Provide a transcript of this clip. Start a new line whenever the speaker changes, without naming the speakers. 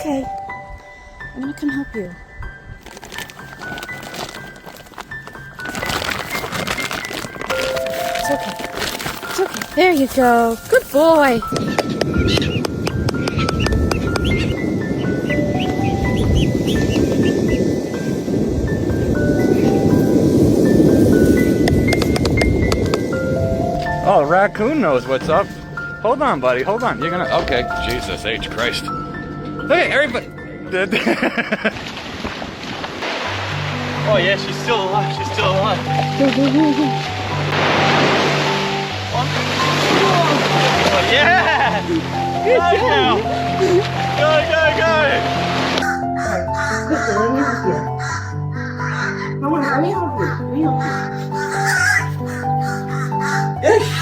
okay. I'm gonna come help you. It's okay. It's okay. There you go. Good boy.
Oh, raccoon knows what's up. Hold on, buddy. Hold on. You're gonna. Okay. Jesus H. Christ. Look at everybody.
Oh yeah, she's still alive. She's still alive. Oh yeah! Good job. Go, go, go!
Quickly, let me help you. Come on, let me help you. Let me help you.